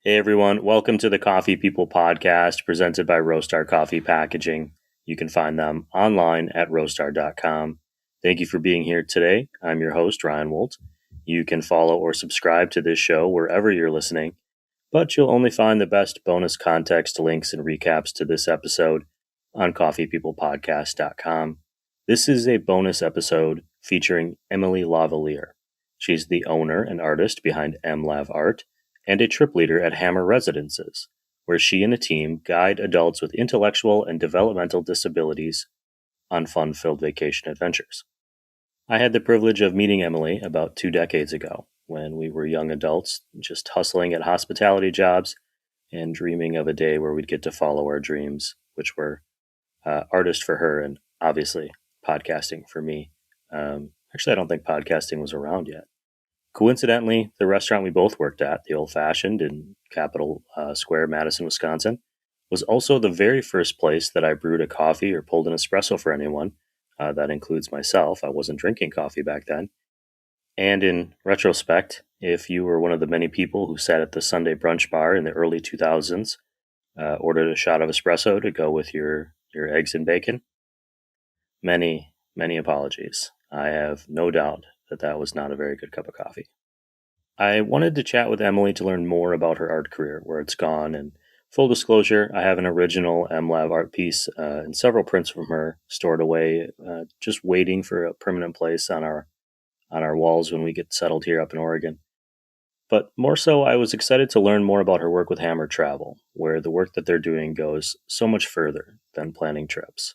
Hey everyone, welcome to the Coffee People podcast presented by Roastery Coffee Packaging. You can find them online at roastery.com. Thank you for being here today. I'm your host, Ryan Woldt. You can follow or subscribe to this show wherever you're listening, but you'll only find the best bonus context, links, and recaps to this episode on coffeepeoplepodcast.com. This is a bonus episode featuring Emily Lavalier. She's the owner and artist behind MLav Art, and a trip leader at Hammer Residences, where she and a team guide adults with intellectual and developmental disabilities on fun-filled vacation adventures. I had the privilege of meeting Emily about 2 decades ago when we were young adults, just hustling at hospitality jobs and dreaming of a day where we'd get to follow our dreams, which were artist for her and obviously podcasting for me. Actually, I don't think podcasting was around yet. Coincidentally, the restaurant we both worked at, the Old Fashioned in Capitol Square, Madison, Wisconsin, was also the very first place that I brewed a coffee or pulled an espresso for anyone. That includes myself. I wasn't drinking coffee back then. And in retrospect, if you were one of the many people who sat at the Sunday brunch bar in the early 2000s, ordered a shot of espresso to go with your eggs and bacon, many, many apologies. I have no doubt that was not a very good cup of coffee. I wanted to chat with Emily to learn more about her art career, where it's gone, and full disclosure, I have an original MLav art piece and several prints from her stored away, just waiting for a permanent place on our walls when we get settled here up in Oregon. But more so, I was excited to learn more about her work with Hammer Travel, where the work that they're doing goes so much further than planning trips.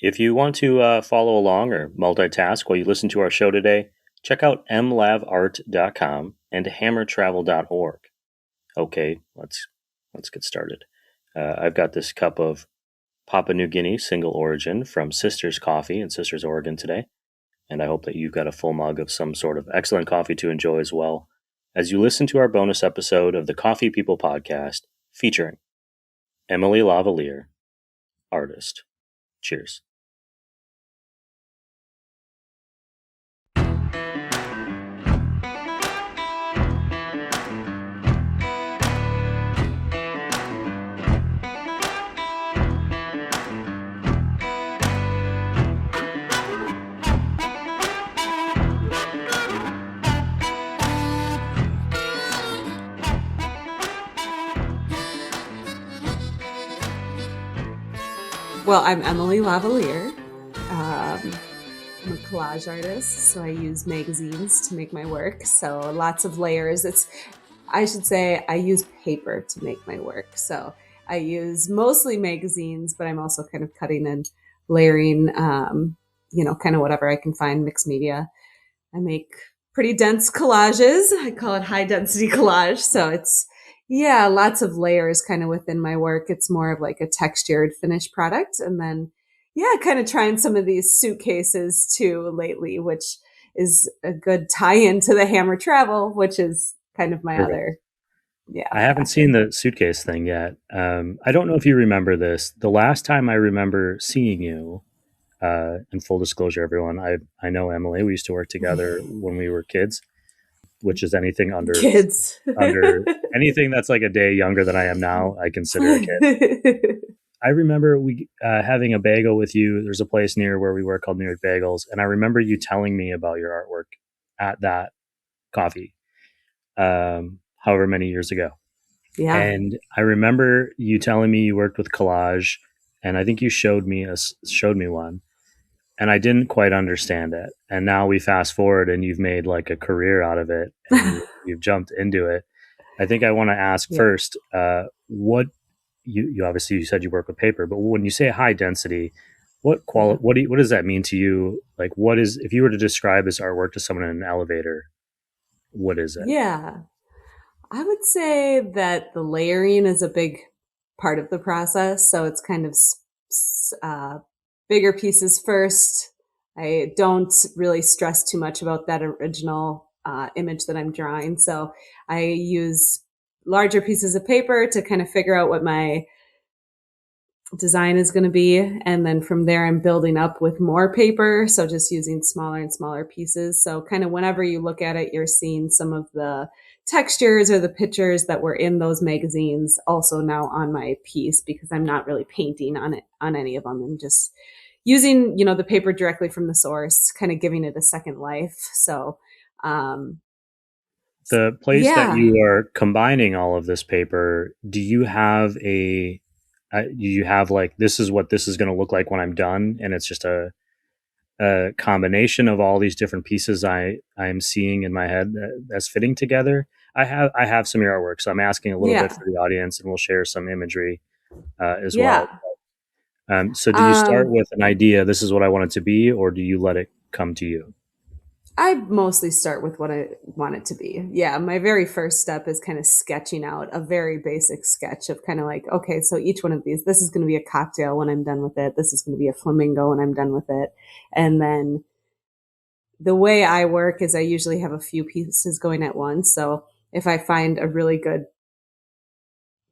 If you want to follow along or multitask while you listen to our show today, check out mlavart.com and hammertravel.org. Okay, let's get started. I've got this cup of Papua New Guinea single origin from Sisters Coffee in Sisters, Oregon today, and I hope that you've got a full mug of some sort of excellent coffee to enjoy as well as you listen to our bonus episode of the Coffee People podcast featuring Emily Lavalier, artist. Cheers. Well, I'm Emily Lavalier. I'm a collage artist, so I use magazines to make my work. So lots of layers. I should say I use paper to make my work. So I use mostly magazines, but I'm also kind of cutting and layering, kind of whatever I can find, mixed media. I make pretty dense collages. I call it high density collage. So it's lots of layers kind of within my work. It's more of like a textured finished product. And then, kind of trying some of these suitcases too lately, which is a good tie-in to the Hammer Travel, which is kind of my other. Yeah. I haven't seen the suitcase thing yet. I don't know if you remember this. The last time I remember seeing you, in full disclosure, everyone, I know Emily. We used to work together when we were kids. Which is anything under kids, under anything that's like a day younger than I am now, I consider a kid. I remember we having a bagel with you. There's a place near where we work called New York Bagels, and I remember you telling me about your artwork at that coffee, however many years ago. Yeah, and I remember you telling me you worked with collage, and I think you showed me one. And I didn't quite understand it. And now we fast forward and you've made like a career out of it and you've jumped into it. I think I want to ask first, what you obviously you said you work with paper, but when you say high density, what does that mean to you? Like if you were to describe this artwork to someone in an elevator, what is it? Yeah, I would say that the layering is a big part of the process. So it's kind of bigger pieces first. I don't really stress too much about that original image that I'm drawing. So I use larger pieces of paper to kind of figure out what my design is going to be. And then from there, I'm building up with more paper. So just using smaller and smaller pieces. So kind of whenever you look at it, you're seeing some of the textures or the pictures that were in those magazines also now on my piece, because I'm not really painting on it on any of them, and just using, the paper directly from the source, kind of giving it a second life. So, The place that yeah, you are combining all of this paper, do you have like, this is what this is going to look like when I'm done, and it's just a combination of all these different pieces I'm seeing in my head that's fitting together? I have some of your artwork, so I'm asking a little bit yeah, for the audience, and we'll share some imagery as well. yeah. So do you start Um, with an idea, this is what I want it to be, or do you let it come to you? I mostly start with what I want it to be. Yeah, my very first step is kind of sketching out a very basic sketch of kind of like, okay, so each one of these, this is going to be a cocktail when I'm done with it. This is going to be a flamingo when I'm done with it. And then the way I work is I usually have a few pieces going at once. So if I find a really good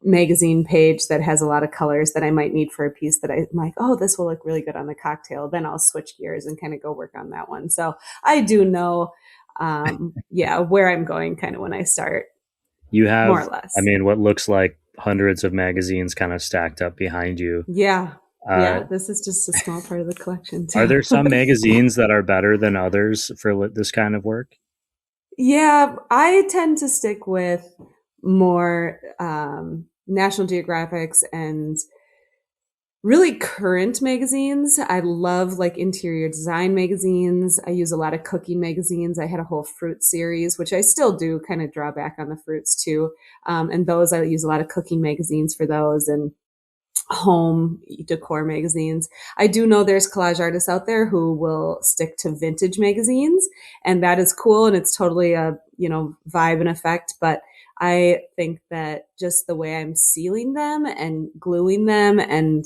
magazine page that has a lot of colors that I might need for a piece that I'm like, oh, this will look really good on the cocktail, then I'll switch gears and kind of go work on that one. So I do know, yeah, where I'm going kind of when I start, You more have, or I less. mean, what looks like hundreds of magazines kind of stacked up behind you. Yeah. Uh, Yeah. This is just a small part of the collection are too. there some magazines that are better than others for this kind of work? Yeah. I tend to stick with more, National Geographics and really current magazines. I love like interior design magazines. I use a lot of cooking magazines. I had a whole fruit series, which I still do, kind of draw back on the fruits too. And those, I use a lot of cooking magazines for those, and home decor magazines. I do know there's collage artists out there who will stick to vintage magazines, and that is cool. And it's totally a, vibe and effect. But I think that just the way I'm sealing them and gluing them and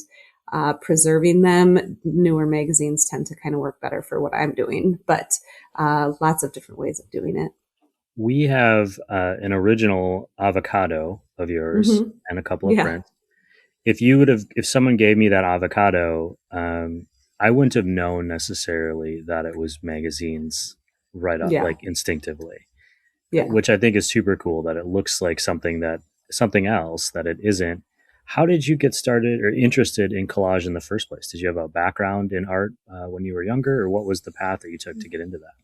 preserving them, newer magazines tend to kind of work better for what I'm doing. But lots of different ways of doing it. We have an original avocado of yours Mm-hmm. and a couple of Yeah. prints. If someone gave me that avocado, I wouldn't have known necessarily that it was magazines right up, Yeah. like instinctively, Yeah. which I think is super cool that it looks like something else that it isn't. How did you get started or interested in collage in the first place? Did you have a background in art when you were younger, or what was the path that you took to get into that?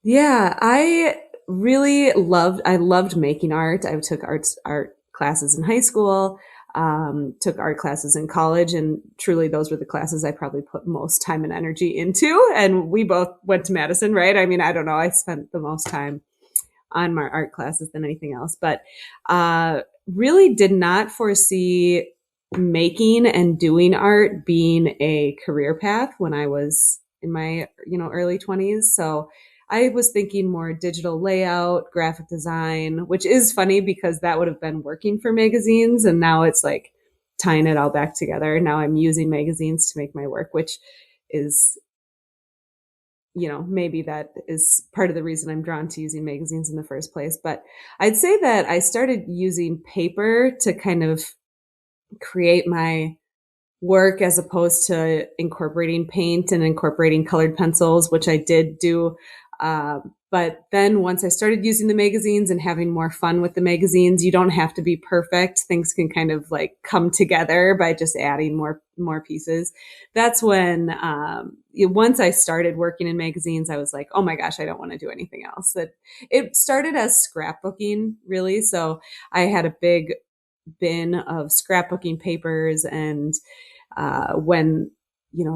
Yeah, I loved making art. I took art classes in high school, took art classes in college, and truly those were the classes I probably put most time and energy into. And we both went to Madison, right? I mean, I don't know, I spent the most time on my art classes than anything else, but really did not foresee making and doing art being a career path when I was in my, early 20s. So I was thinking more digital layout, graphic design, which is funny because that would have been working for magazines, and now it's like tying it all back together. Now I'm using magazines to make my work, which is, maybe that is part of the reason I'm drawn to using magazines in the first place. But I'd say that I started using paper to kind of create my work, as opposed to incorporating paint and incorporating colored pencils, which I did do. But then once I started using the magazines and having more fun with the magazines, you don't have to be perfect. Things can kind of like come together by just adding more pieces. That's when, once I started working in magazines, I was like, oh my gosh, I don't want to do anything else. That it started as scrapbooking, really. So I had a big bin of scrapbooking papers, and when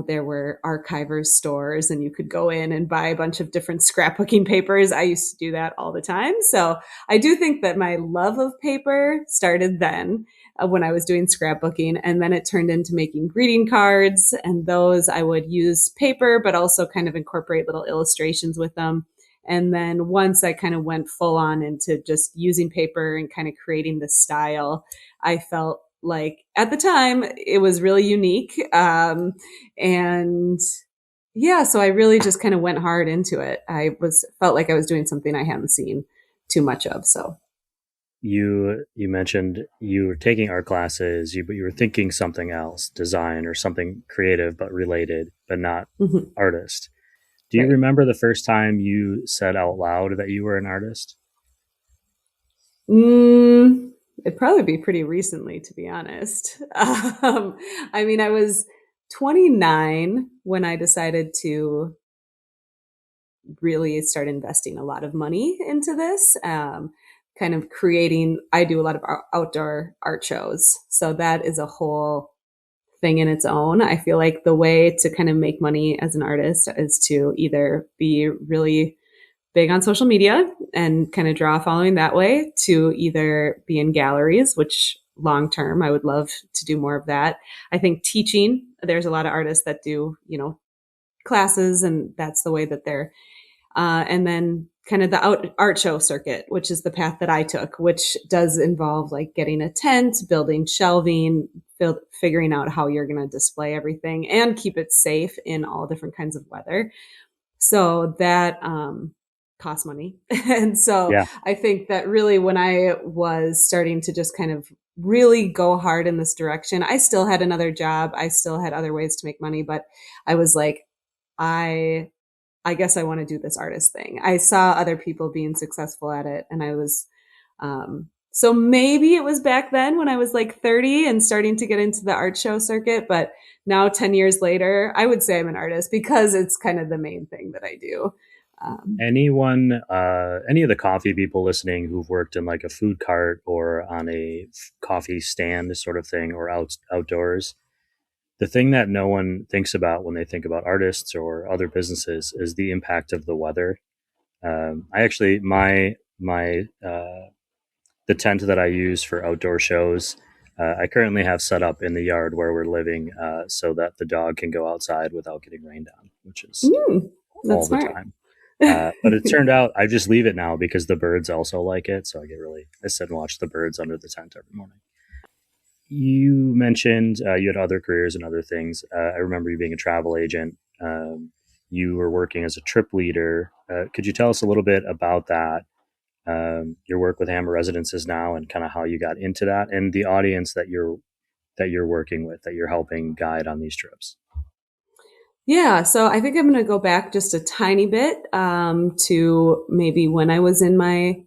there were archivers stores and you could go in and buy a bunch of different scrapbooking papers, I used to do that all the time. So I do think that my love of paper started then, when I was doing scrapbooking, and then it turned into making greeting cards, and those I would use paper but also kind of incorporate little illustrations with them. And then once I kind of went full on into just using paper and kind of creating the style, I felt like at the time it was really unique. And yeah, so I really just kind of went hard into it. Felt like I was doing something I hadn't seen too much of. So You mentioned you were taking art classes, but you were thinking something else, design or something creative but related, but not mhm, artist. Do you right. remember the first time you said out loud that you were an artist? It'd probably be pretty recently, to be honest. I mean, I was 29 when I decided to really start investing a lot of money into this. Kind of creating, I do a lot of outdoor art shows. So that is a whole thing in its own. I feel like the way to kind of make money as an artist is to either be really big on social media and kind of draw a following that way, to either be in galleries, which long term I would love to do more of that. I think teaching, there's a lot of artists that do, classes, and that's the way that they're and then kind of the art show circuit, which is the path that I took, which does involve like getting a tent, building shelving, figuring out how you're going to display everything and keep it safe in all different kinds of weather. So that costs money. And so Yeah. I think that really when I was starting to just kind of really go hard in this direction, I still had another job. I still had other ways to make money, but I was like, I I guess I want to do this artist thing. I saw other people being successful at it, and I was, so maybe it was back then when I was like 30 and starting to get into the art show circuit. But now, 10 years later, I would say I'm an artist because it's kind of the main thing that I do. Any of the coffee people listening who've worked in like a food cart or on a coffee stand sort of thing or outdoors, the thing that no one thinks about when they think about artists or other businesses is the impact of the weather. I actually my the tent that I use for outdoor shows, I currently have set up in the yard where we're living, so that the dog can go outside without getting rained on, which is That's all the smart. time. But it turned out I just leave it now because the birds also like it. So I sit and watch the birds under the tent every morning. You mentioned you had other careers and other things. I remember you being a travel agent. You were working as a trip leader. Could you tell us a little bit about that? Your work with Hammer Residences now, and kind of how you got into that, and the audience that you're working with, that you're helping guide on these trips. Yeah, so I think I'm going to go back just a tiny bit to maybe when I was in my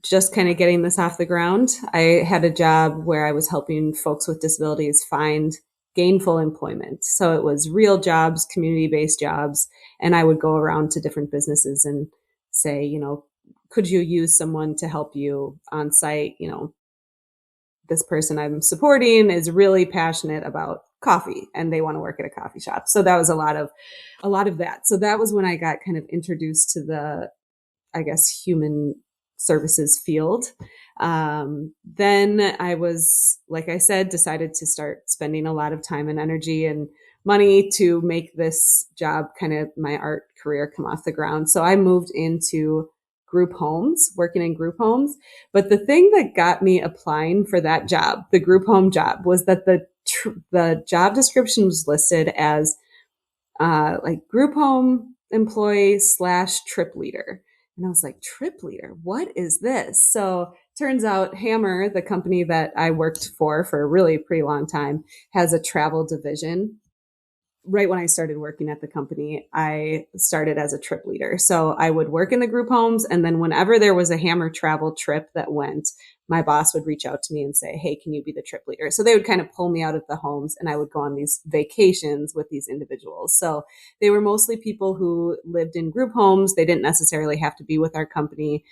just kind of getting this off the ground. I had a job where I was helping folks with disabilities find gainful employment. So it was real jobs, community based jobs. And I would go around to different businesses and say, could you use someone to help you on site? This person I'm supporting is really passionate about coffee and they want to work at a coffee shop. So that was a lot of that. So that was when I got kind of introduced to the, I guess, human services field. Then I was, like I said, decided to start spending a lot of time and energy and money to make this job, kind of my art career, come off the ground. So I moved into group homes, working in group homes. But the thing that got me applying for that job, the group home job, was that the job description was listed as like group home employee / trip leader. And I was like, trip leader, what is this? So turns out Hammer, the company that I worked for a really pretty long time, has a travel division. Right when I started working at the company, I started as a trip leader. So I would work in the group homes. And then whenever there was a Hammer travel trip that went, my boss would reach out to me and say, hey, can you be the trip leader? So they would kind of pull me out of the homes and I would go on these vacations with these individuals. So they were mostly people who lived in group homes. They didn't necessarily have to be with our company.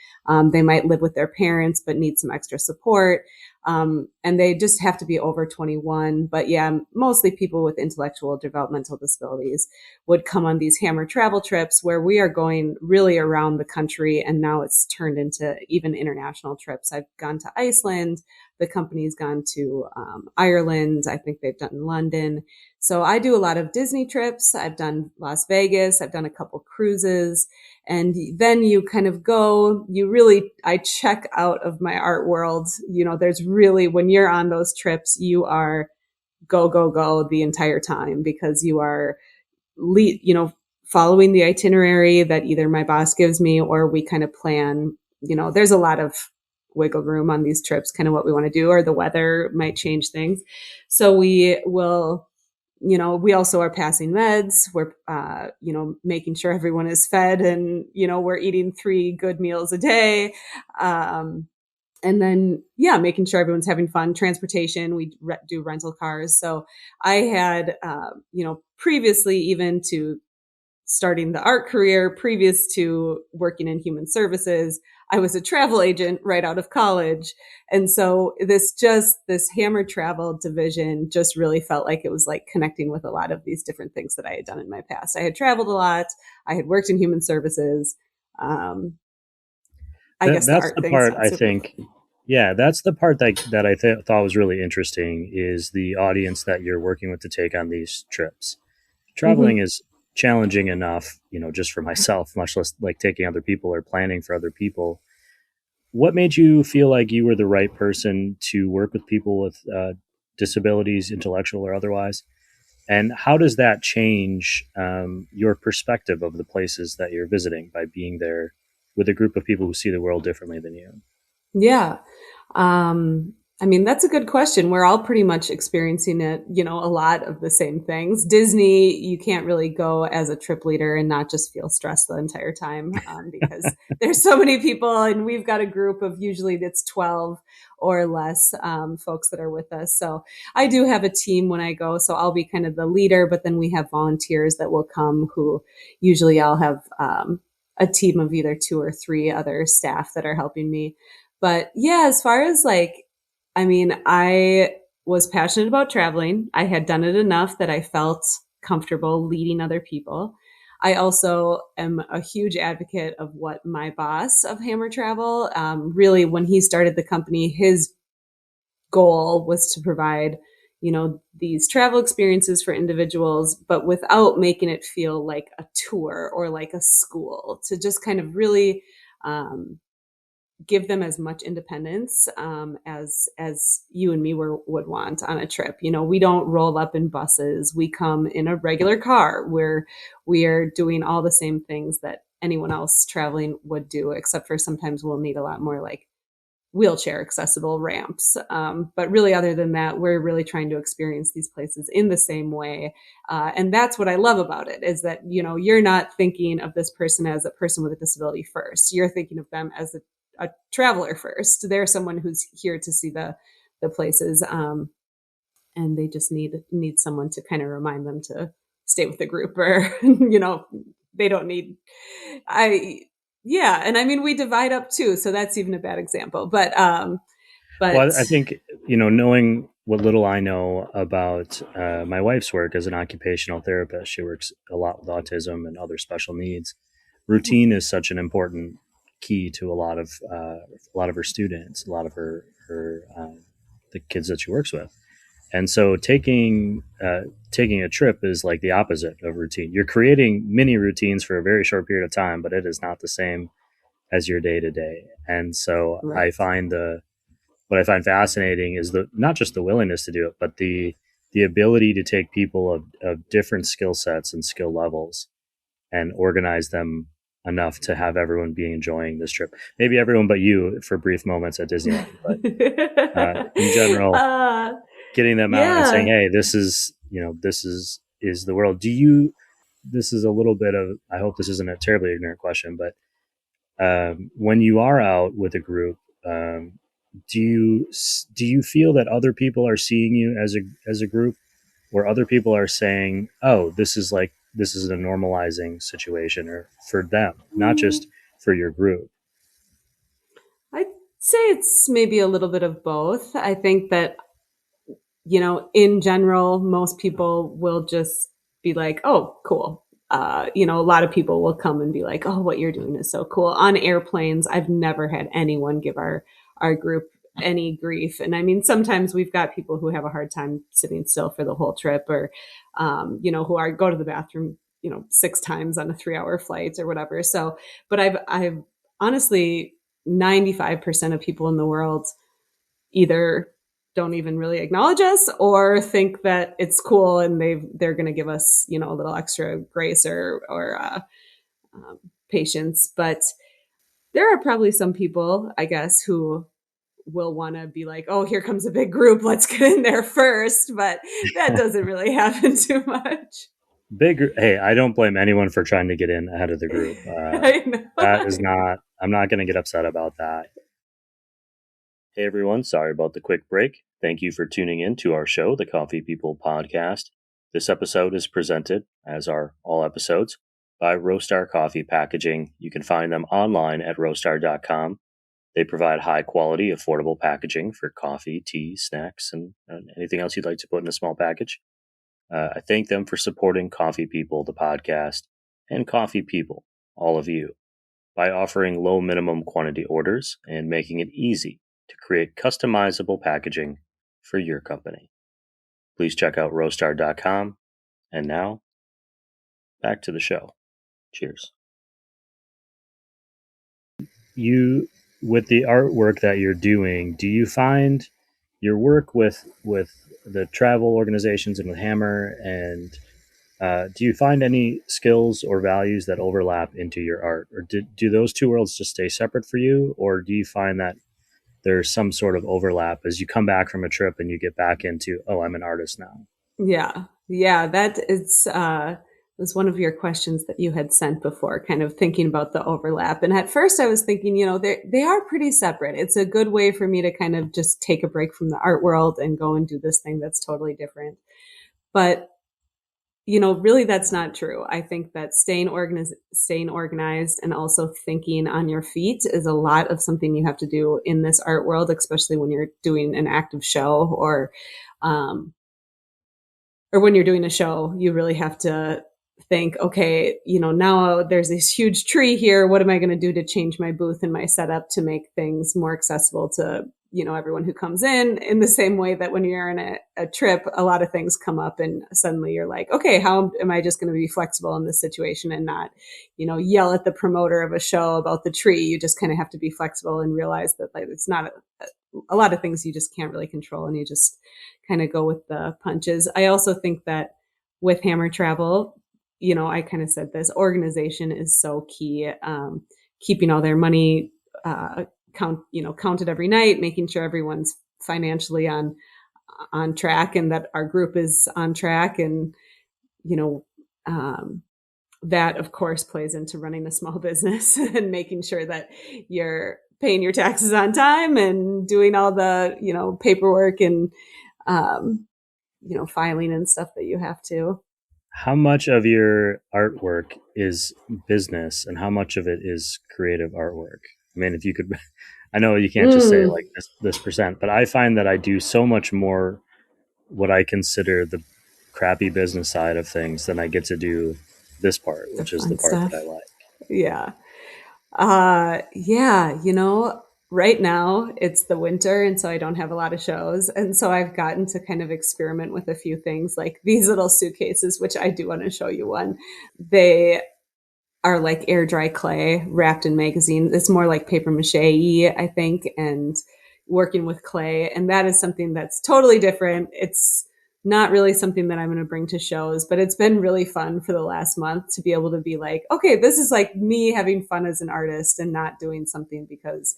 They might live with their parents, but need some extra support. And they just have to be over 21. But yeah, mostly people with intellectual developmental disabilities would come on these Hammer travel trips where we are going really around the country. And now it's turned into even international trips. I've gone to Iceland. The company's gone to Ireland. I think they've done London. So I do a lot of Disney trips. I've done Las Vegas. I've done a couple cruises. And then you kind of go, I check out of my art world. There's really, when you're on those trips, you are go, go, go the entire time because you are, following the itinerary that either my boss gives me or we kind of plan. There's a lot of wiggle room on these trips, kind of what we want to do, or the weather might change things. So we will, we also are passing meds. We're, making sure everyone is fed and, we're eating 3 good meals a day. And then, making sure everyone's having fun. Transportation, we do rental cars. So I had, previously, even to starting the art career, previous to working in human services, I was a travel agent right out of college. And so this Hammer travel division just really felt like it was like connecting with a lot of these different things that I had done in my past. I had traveled a lot. I had worked in human services. Um, I guess the That's art the thing's part not I super think. fun. Yeah, that's the part that I thought was really interesting is the audience that you're working with to take on these trips. Traveling Mm-hmm. is challenging enough, just for myself, much less like taking other people or planning for other people. What made you feel like you were the right person to work with people with disabilities, intellectual or otherwise? And how does that change your perspective of the places that you're visiting by being there with a group of people who see the world differently than you? Yeah. Um, I mean, that's a good question. We're all pretty much experiencing it, a lot of the same things. Disney, you can't really go as a trip leader and not just feel stressed the entire time, because there's so many people, and we've got a group of usually it's 12 or less folks that are with us. So I do have a team when I go. So I'll be kind of the leader, but then we have volunteers that will come who usually I'll have a team of either 2 or 3 other staff that are helping me. But yeah, as far as like, I mean, I was passionate about traveling. I had done it enough that I felt comfortable leading other people. I also am a huge advocate of what my boss of Hammer Travel, really, when he started the company, his goal was to provide, these travel experiences for individuals, but without making it feel like a tour or like a school, to just kind of really, um, give them as much independence as you and me would want on a trip. We don't roll up in buses. We come in a regular car where we are doing all the same things that anyone else traveling would do, except for sometimes we'll need a lot more like wheelchair accessible ramps. But really, other than that, we're really trying to experience these places in the same way. And that's what I love about it is that, you're not thinking of this person as a person with a disability first. You're thinking of them as a traveler first. They're someone who's here to see the places. And they just need someone to kind of remind them to stay with the group, or, they don't need, I, yeah. And I mean, we divide up too. So that's even a bad example, but Well, I think, knowing what little I know about my wife's work as an occupational therapist, she works a lot with autism and other special needs. Routine is such an important key to a lot of her students, a lot of her the kids that she works with. And so taking a trip is like the opposite of routine. You're creating mini routines for a very short period of time, but it is not the same as your day to day. And so right. what I find fascinating is the not just the willingness to do it, but the ability to take people of different skill sets and skill levels and organize them enough to have everyone be enjoying this trip. Maybe everyone but you for brief moments at Disneyland, but in general, uh, getting them out and saying, yeah. "Hey, this is the world." Do you? This is a little bit of. I hope this isn't a terribly ignorant question, but when you are out with a group, do you feel that other people are seeing you as a group, or other people are saying, "Oh, this is a normalizing situation," or for them, not just for your group? I'd say it's maybe a little bit of both. I think that, in general, most people will just be like, oh, cool. A lot of people will come and be like, oh, what you're doing is so cool. On airplanes, I've never had anyone give our group any grief. And I mean, sometimes we've got people who have a hard time sitting still for the whole trip, or, who are go to the bathroom, 6 times on a 3-hour flight or whatever. So, but I've honestly, 95% of people in the world either don't even really acknowledge us or think that it's cool and they're going to give us a little extra grace or um, patience. But there are probably some people, I guess, who will want to be like, oh, here comes a big group, let's get in there first. But that doesn't really happen too much. Hey, I don't blame anyone for trying to get in ahead of the group. I know. That is not. I'm not going to get upset about that. Hey everyone, sorry about the quick break. Thank you for tuning in to our show, the Coffee People Podcast. This episode is presented, as are all episodes, by Roastar Coffee Packaging. You can find them online at roastery.com. They provide high quality, affordable packaging for coffee, tea, snacks, and anything else you'd like to put in a small package. I thank them for supporting Coffee People, the podcast, and Coffee People, all of you, by offering low minimum quantity orders and making it easy to create customizable packaging for your company. Please check out roastery.com. And now, back to the show. Cheers. With the artwork that you're doing, do you find your work with the travel organizations and with Hammer, and do you find any skills or values that overlap into your art, or do those two worlds just stay separate for you, or do you find that there's some sort of overlap as you come back from a trip and you get back into, oh, I'm an artist now? Yeah, that is was one of your questions that you had sent before, kind of thinking about the overlap. And at first I was thinking, they are pretty separate. It's a good way for me to kind of just take a break from the art world and go and do this thing that's totally different. But really that's not true. I think that staying organized and also thinking on your feet is a lot of something you have to do in this art world, especially when you're doing an active show or when you're doing a show, you really have to think, okay, now there's this huge tree here. What am I going to do to change my booth and my setup to make things more accessible to, everyone who comes in the same way that when you're in a trip, a lot of things come up and suddenly you're like, okay, how am I just going to be flexible in this situation and not, yell at the promoter of a show about the tree? You just kind of have to be flexible and realize that it's not a lot of things you just can't really control, and you just kind of go with the punches. I also think that with Hammer Travel, I kind of said this, organization is so key. Keeping all their money counted every night, making sure everyone's financially on track and that our group is on track. And, that of course plays into running a small business and making sure that you're paying your taxes on time and doing all the, paperwork and, filing and stuff that you have to. How much of your artwork is business and how much of it is creative artwork? I mean, if you could, I know you can't just say like this percent, but I find that I do so much more what I consider the crappy business side of things than I get to do this part, which is the part stuff that I like. Yeah. Right now it's the winter, and so I don't have a lot of shows. And so I've gotten to kind of experiment with a few things like these little suitcases, which I do want to show you one. They are like air dry clay wrapped in magazine. It's more like paper mache, I think, and working with clay. And that is something that's totally different. It's not really something that I'm going to bring to shows, but it's been really fun for the last month to be able to be like, okay, this is like me having fun as an artist and not doing something because,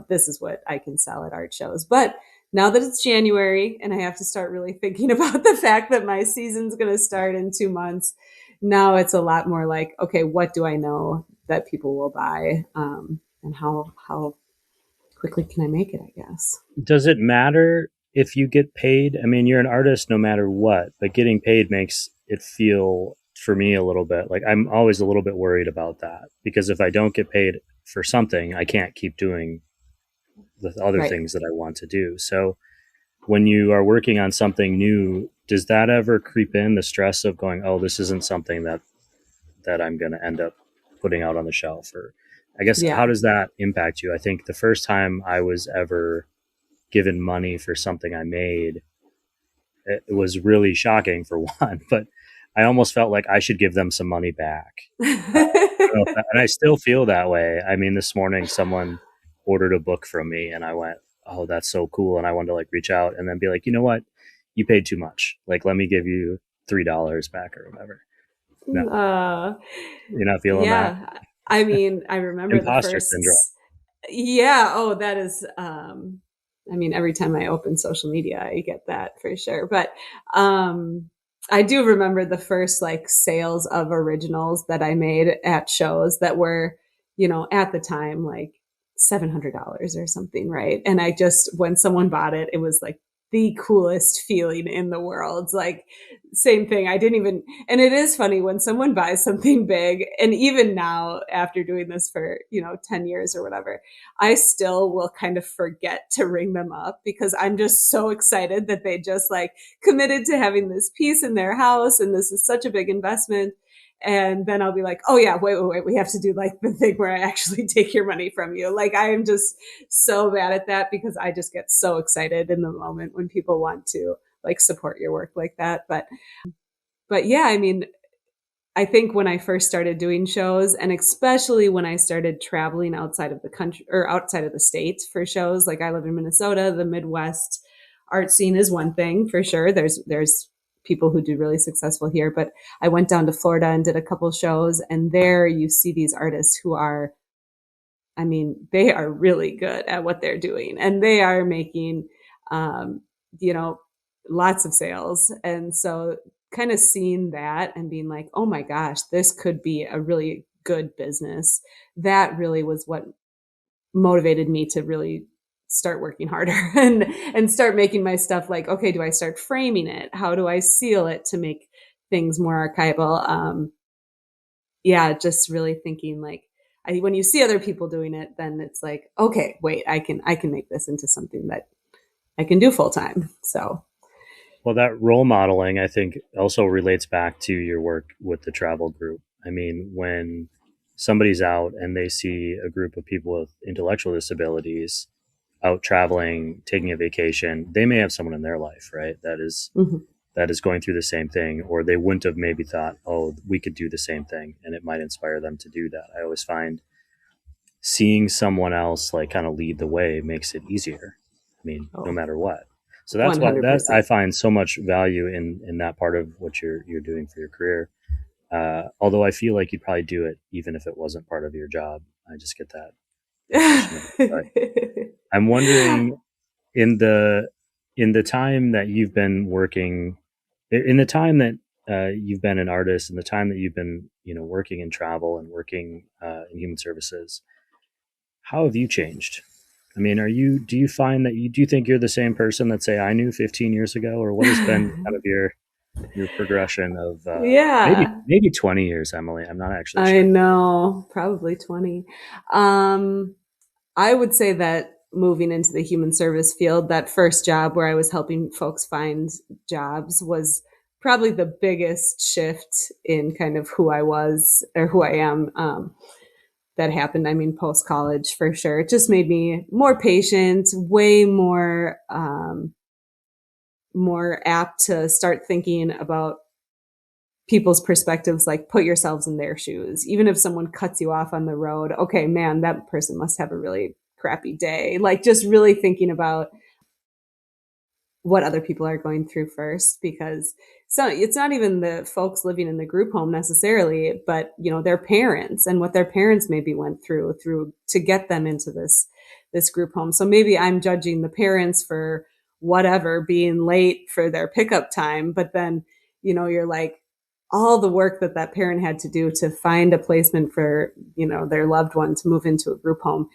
this is what I can sell at art shows. But now that it's January and I have to start really thinking about the fact that my season's going to start in 2 months, now it's a lot more like, okay, what do I know that people will buy? And how quickly can I make it, I guess. Does it matter if you get paid? I mean, you're an artist no matter what, but getting paid makes it feel, for me, a little bit like I'm always a little bit worried about that, because if I don't get paid for something, I can't keep doing the other things that I want to do. So when you are working on something new, does that ever creep in, the stress of going, oh, this isn't something that I'm going to end up putting out on the shelf? Or I guess, how does that impact you? I think the first time I was ever given money for something I made, it was really shocking for one, but I almost felt like I should give them some money back. And I still feel that way. I mean, this morning someone ordered a book from me and I went, oh, that's so cool. And I wanted to like reach out and then be like, you know what? You paid too much. Like, let me give you $3 back or whatever. No. You're not feeling that? I mean, I remember imposter the first syndrome. Yeah. Oh, that is, I mean, every time I open social media, I get that for sure. But, I do remember the first like sales of originals that I made at shows that were, at the time, like $700 or something, right? And I just, when someone bought it, it was like the coolest feeling in the world. Like, same thing. I didn't even, and it is funny when someone buys something big, and even now, after doing this for, 10 years or whatever, I still will kind of forget to ring them up because I'm just so excited that they just like committed to having this piece in their house. And this is such a big investment. And then I'll be like, oh yeah, wait. We have to do like the thing where I actually take your money from you. Like, I am just so bad at that because I just get so excited in the moment when people want to like support your work like that. But yeah, I mean, I think when I first started doing shows, and especially when I started traveling outside of the country or outside of the states for shows, like I live in Minnesota, the Midwest art scene is one thing for sure. There's people who do really successful here, but I went down to Florida and did a couple shows, and there you see these artists who are, I mean, they are really good at what they're doing, and they are making, you know, lots of sales. And so kind of seeing that and being like, oh my gosh, this could be a really good business. That really was what motivated me to really start working harder and start making my stuff like, okay, do I start framing it? How do I seal it to make things more archival? Yeah, just really thinking like, when you see other people doing it, then it's like, okay, wait, I can make this into something that I can do full time. So, Well, that role modeling, I think, also relates back to your work with the travel group. I mean, when somebody's out and they see a group of people with intellectual disabilities out traveling, taking a vacation, they may have someone in their life, right? mhm. That is going through the same thing, or they wouldn't have maybe thought, oh, we could do the same thing, and it might inspire them to do that. I always find seeing someone else like kind of lead the way makes it easier. I mean, no Oh, matter what. So that's why that I 100%. find so much value in that part of what you're doing for your career. Although I feel like you'd probably do it even if it wasn't part of your job. I just get that impression. But I'm wondering in the time that you've been working, in the time that you've been an artist, and the time that you've been working in travel and working in human services, how have you changed? I mean, do you find that do you think you're the same person that say I knew 15 years ago, or what has been kind of your progression of Yeah, maybe 20 years, Emily? I'm not actually I sure. know, probably 20. Um, I would say that moving into the human service field, that first job where I was helping folks find jobs was probably the biggest shift in kind of who I was or who I am. That happened. I mean, post college for sure. It just made me more patient, way more apt to start thinking about people's perspectives, like put yourselves in their shoes. Even if someone cuts you off on the road, okay, man, that person must have a really crappy day. Like, just really thinking about what other people are going through first, because so it's not even the folks living in the group home necessarily, but their parents and what their parents maybe went through to get them into this group home. So maybe I'm judging the parents for whatever being late for their pickup time, but then you're like, all the work that parent had to do to find a placement for their loved one to move into a group home.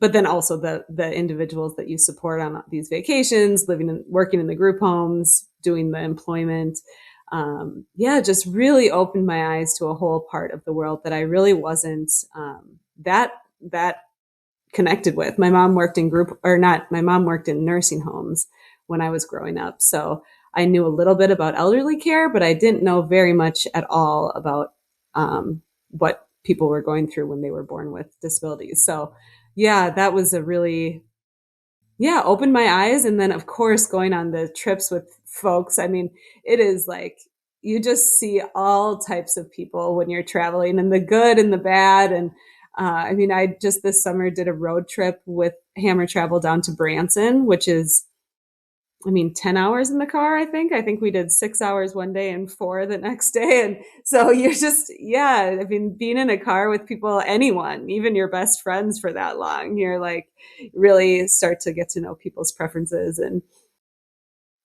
But then also the individuals that you support on these vacations, living and working in the group homes, doing the employment. Yeah, just really opened my eyes to a whole part of the world that I really wasn't that connected with. My mom worked in group, or not, my mom worked in nursing homes when I was growing up. So I knew a little bit about elderly care, but I didn't know very much at all about what people were going through when they were born with disabilities. So yeah, that was a really, yeah, opened my eyes. And then of course, going on the trips with folks, I mean, it is like, you just see all types of people when you're traveling, and the good and the bad. And I mean, I just this summer did a road trip with Hammer Travel down to Branson, which is, I mean, 10 hours in the car, I think. I think we did 6 hours one day and 4 the next day. And so you're just, yeah, I mean, being in a car with people, anyone, even your best friends for that long, you're like, really start to get to know people's preferences and,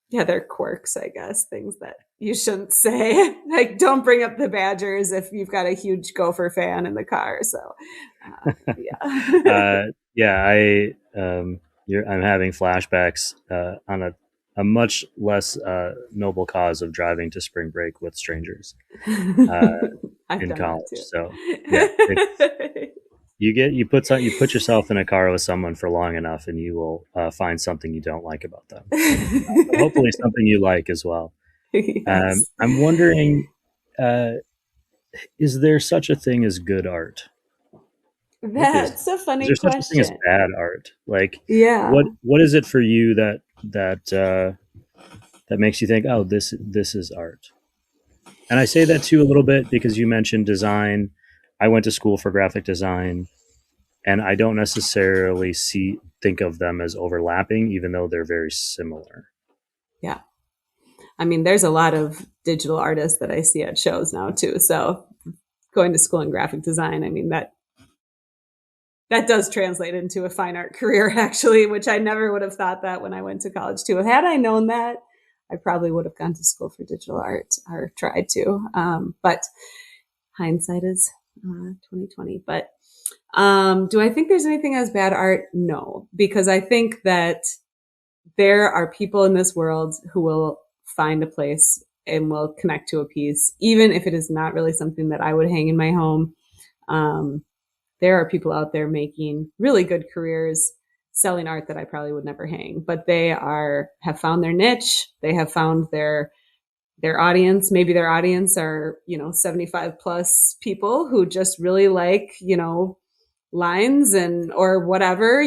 yeah, their quirks, I guess, things that you shouldn't say. Like, don't bring up the Badgers if you've got a huge Gopher fan in the car. So, Yeah. Yeah, I'm having flashbacks on a much less noble cause of driving to spring break with strangers I've in done that college. too. So yeah, it's you put yourself in a car with someone for long enough, and you will find something you don't like about them, but hopefully something you like as well. Yes. I'm wondering, uh, is there such a thing as good art? What is That's a is funny there such a thing as question. bad art? Like, Yeah. what is it for you that makes you think, oh, this is art? And I say that too a little bit because you mentioned design. I went to school for graphic design, and I don't necessarily think of them as overlapping, even though they're very similar. Yeah. I mean, there's a lot of digital artists that I see at shows now too. So going to school in graphic design, I mean, that does translate into a fine art career actually, which I never would have thought that when I went to college too. Had I known that, I probably would have gone to school for digital art or tried to. But hindsight is 2020. But do I think there's anything as bad art? No, because I think that there are people in this world who will find a place and will connect to a piece, even if it is not really something that I would hang in my home. Um, there are people out there making really good careers selling art that I probably would never hang, but they have found their niche. They have found their audience. Maybe their audience are, 75 plus people who just really like, lines and or whatever,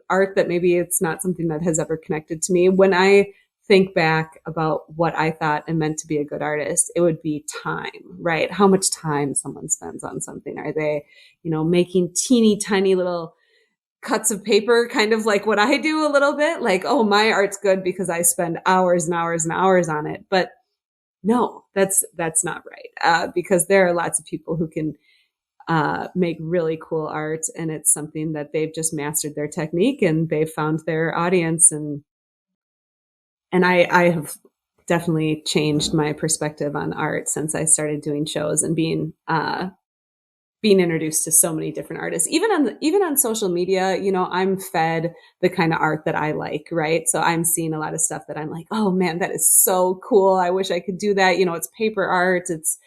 art that maybe it's not something that has ever connected to me. When I think back about what I thought and meant to be a good artist, it would be time, right? How much time someone spends on something. Are they, making teeny tiny little cuts of paper, kind of like what I do a little bit, like, oh, my art's good because I spend hours and hours and hours on it. But no, that's not right. Because there are lots of people who can make really cool art, and it's something that they've just mastered their technique and they've found their audience. And I have definitely changed my perspective on art since I started doing shows and being introduced to so many different artists. Even on social media, I'm fed the kind of art that I like, right? So I'm seeing a lot of stuff that I'm like, oh man, that is so cool. I wish I could do that. It's paper art. It's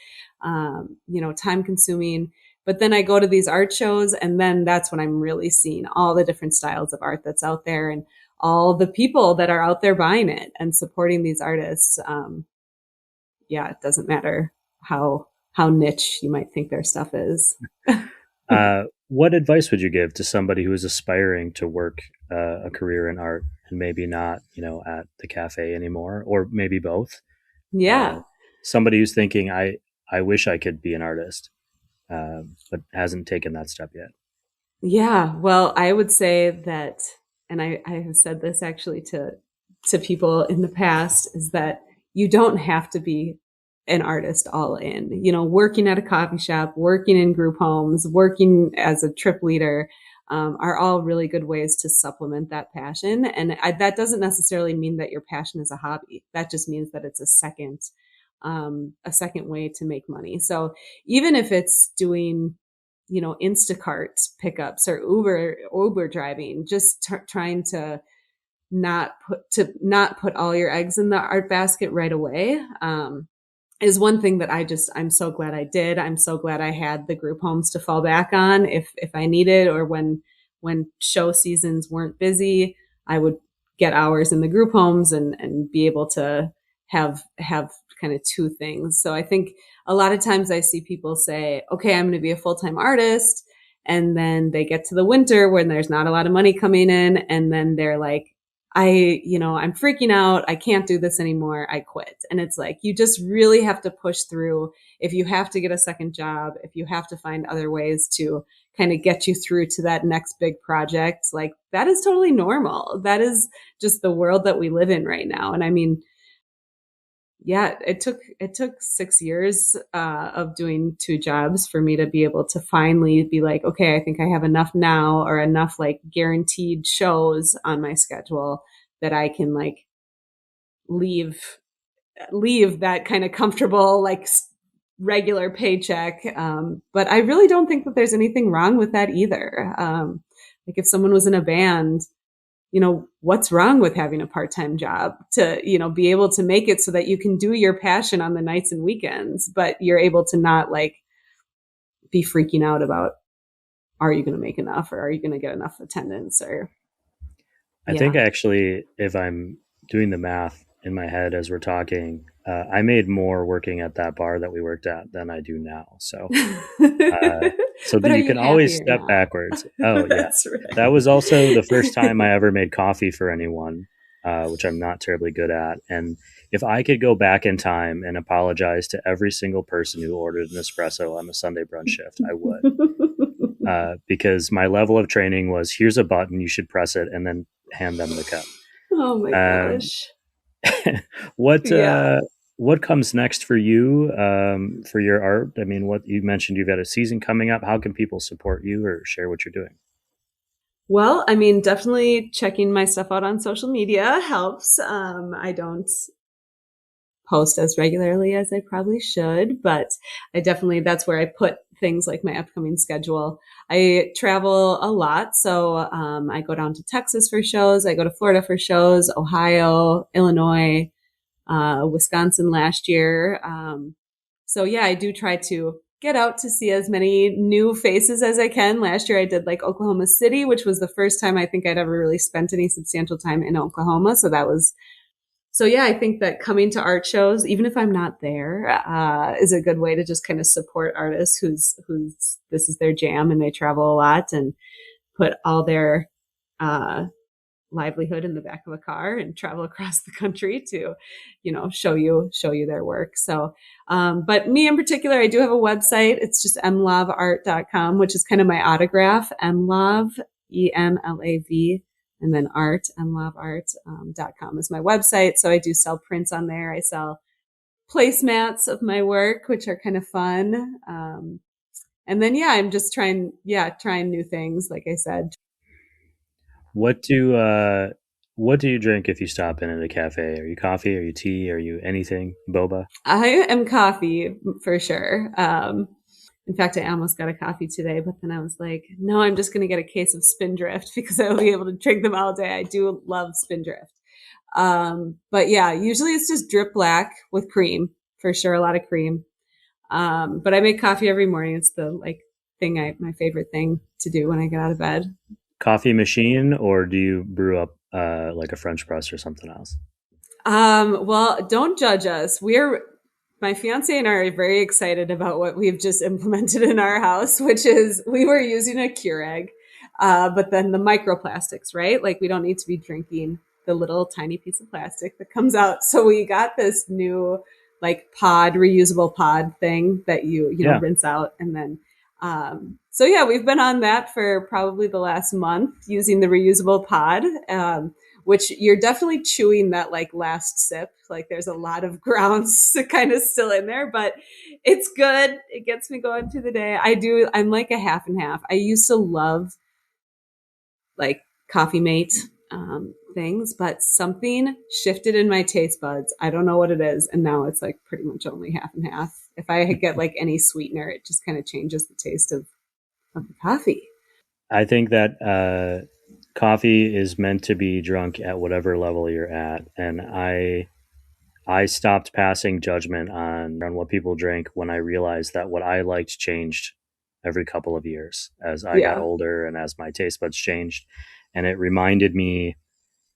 time consuming. But then I go to these art shows, and then that's when I'm really seeing all the different styles of art that's out there and all the people that are out there buying it and supporting these artists. Yeah, it doesn't matter how niche you might think their stuff is. What advice would you give to somebody who is aspiring to work a career in art and maybe not, at the cafe anymore, or maybe both? Yeah. Somebody who's thinking, I wish I could be an artist, but hasn't taken that step yet. Yeah. Well, I would say that, and I have said this actually to people in the past, is that you don't have to be an artist all in. Working at a coffee shop, working in group homes, working as a trip leader are all really good ways to supplement that passion. And that doesn't necessarily mean that your passion is a hobby. That just means that it's a second way to make money. So even if it's doing, Instacart pickups or Uber driving, just trying to not put all your eggs in the art basket right away. Is one thing that I'm so glad I did. I'm so glad I had the group homes to fall back on if I needed, or when show seasons weren't busy, I would get hours in the group homes and be able to have kind of two things. So I think a lot of times I see people say, okay, I'm going to be a full-time artist. And then they get to the winter when there's not a lot of money coming in. And then they're like, I'm freaking out. I can't do this anymore. I quit. And it's like, you just really have to push through. If you have to get a second job, if you have to find other ways to kind of get you through to that next big project, like that is totally normal. That is just the world that we live in right now. And I mean, yeah, it took 6 years of doing two jobs for me to be able to finally be like, okay, I think I have enough now, or enough like guaranteed shows on my schedule that I can like leave that kind of comfortable like regular paycheck. But I really don't think that there's anything wrong with that either. Like if someone was in a band, what's wrong with having a part-time job to, be able to make it so that you can do your passion on the nights and weekends, but you're able to not like be freaking out about, are you going to make enough or are you going to get enough attendance or. I think actually, if I'm doing the math in my head as we're talking, I made more working at that bar that we worked at than I do now. So, that you can always step backwards. Oh, yeah. That's right. That was also the first time I ever made coffee for anyone, which I'm not terribly good at. And if I could go back in time and apologize to every single person who ordered an espresso on the Sunday brunch shift, I would. Because my level of training was, here's a button, you should press it, and then hand them the cup. Oh my gosh. What comes next for you for your art? I mean, what you mentioned, you've got a season coming up. How can people support you or share what you're doing? Well, I mean, definitely checking my stuff out on social media helps. I don't post as regularly as I probably should, but that's where I put things like my upcoming schedule. I travel a lot. So I go down to Texas for shows. I go to Florida for shows, Ohio, Illinois, Wisconsin last year. So yeah, I do try to get out to see as many new faces as I can. Last year I did like Oklahoma City, which was the first time I think I'd ever really spent any substantial time in Oklahoma. So yeah, I think that coming to art shows, even if I'm not there, is a good way to just kind of support artists who's this is their jam and they travel a lot and put all their livelihood in the back of a car and travel across the country to, show you their work. So, but me in particular, I do have a website. It's just mlavart.com, which is kind of my autograph, mlav, EMLAV. And then art, mlavart.com is my website. So I do sell prints on there. I sell placemats of my work, which are kind of fun. And then, I'm just trying new things, like I said. What do you drink if you stop in at a cafe? Are you coffee? Are you tea? Are you anything? Boba? I am coffee for sure. In fact, I almost got a coffee today, but then I was like, no, I'm just going to get a case of Spindrift because I'll be able to drink them all day. I do love Spindrift. But yeah, usually it's just drip black with cream, for sure. A lot of cream. But I make coffee every morning. It's the my favorite thing to do when I get out of bed. Coffee machine, or do you brew up like a French press or something else? Well, don't judge us. My fiance and I are very excited about what we've just implemented in our house, which is we were using a Keurig, but then the microplastics, right? Like we don't need to be drinking the little tiny piece of plastic that comes out. So we got this new reusable pod thing that you rinse out. And then, we've been on that for probably the last month using the reusable pod, which you're definitely chewing that last sip. There's a lot of grounds kind of still in there, but it's good. It gets me going through the day. I'm like a half and half. I used to love Coffee Mate things, but something shifted in my taste buds. I don't know what it is. And now it's pretty much only half and half. If I get any sweetener, it just kind of changes the taste of the coffee. I think that coffee is meant to be drunk at whatever level you're at. And I stopped passing judgment on what people drink when I realized that what I liked changed every couple of years as I got older and as my taste buds changed. And it reminded me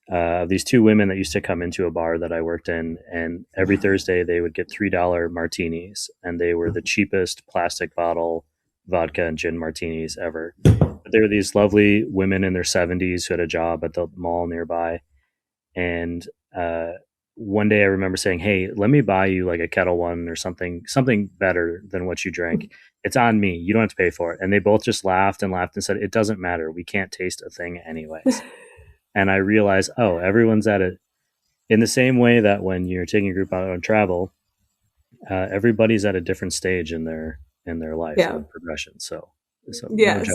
of these two women that used to come into a bar that I worked in, and every Thursday they would get $3 martinis, and they were the cheapest plastic bottle vodka and gin martinis ever. But they were these lovely women in their 70s who had a job at the mall nearby. And one day I remember saying, hey, let me buy you a Kettle One or something better than what you drank. It's on me. You don't have to pay for it. And they both just laughed and said, it doesn't matter. We can't taste a thing anyways. And I realized, everyone's at it in the same way that when you're taking a group out on travel, everybody's at a different stage in their life and progression. So yes,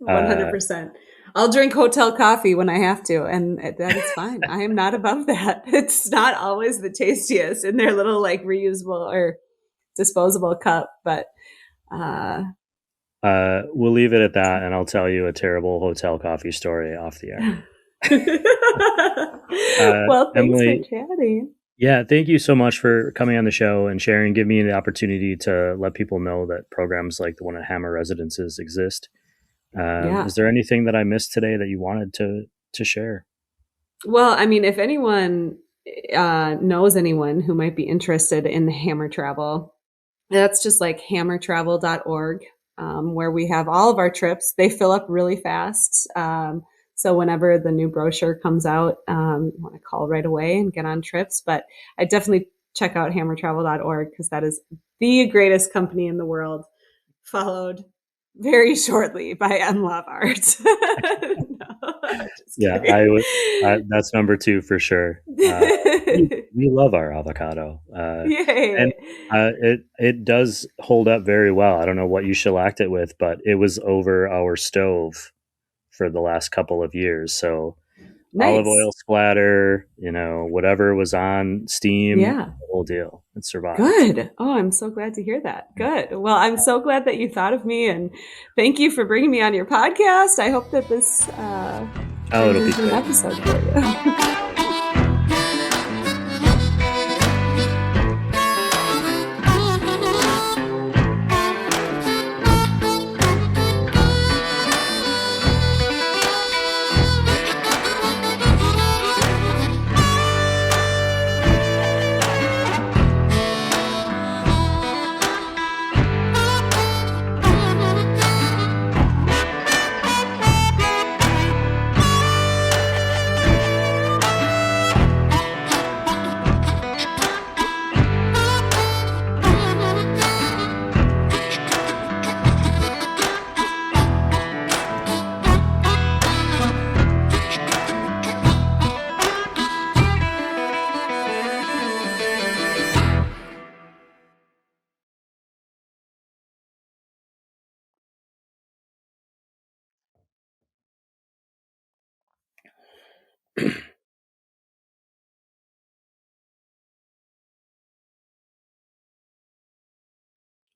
no 100%. I'll drink hotel coffee when I have to, and that is fine. I am not above that. It's not always the tastiest in their little reusable, or disposable cup, but we'll leave it at that, and I'll tell you a terrible hotel coffee story off the air. Well, thanks for Emily, chatting. yeah, thank you so much for coming on the show and sharing, give me the opportunity to let people know that programs like the one at Hacea Residences exist. Yeah. Is there anything that I missed today that you wanted to share? Well, I mean, if anyone knows anyone who might be interested in the Hammer Travel, that's just like hammertravel.org, where we have all of our trips. They fill up really fast. So whenever the new brochure comes out, you want to call right away and get on trips. But I definitely check out hammertravel.org because that is the greatest company in the world, followed very shortly by M. Lavart. Yeah, that's number 2 for sure. We love our avocado, and it does hold up very well. I don't know what you shellacked it with, but it was over our stove for the last couple of years. So olive oil splatter, whatever was on steam, the whole deal. It survived. Good. Oh, I'm so glad to hear that. Good. Well, I'm so glad that you thought of me, and thank you for bringing me on your podcast. I hope that this it'll be an episode for you.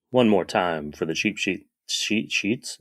One more time for the cheap seats.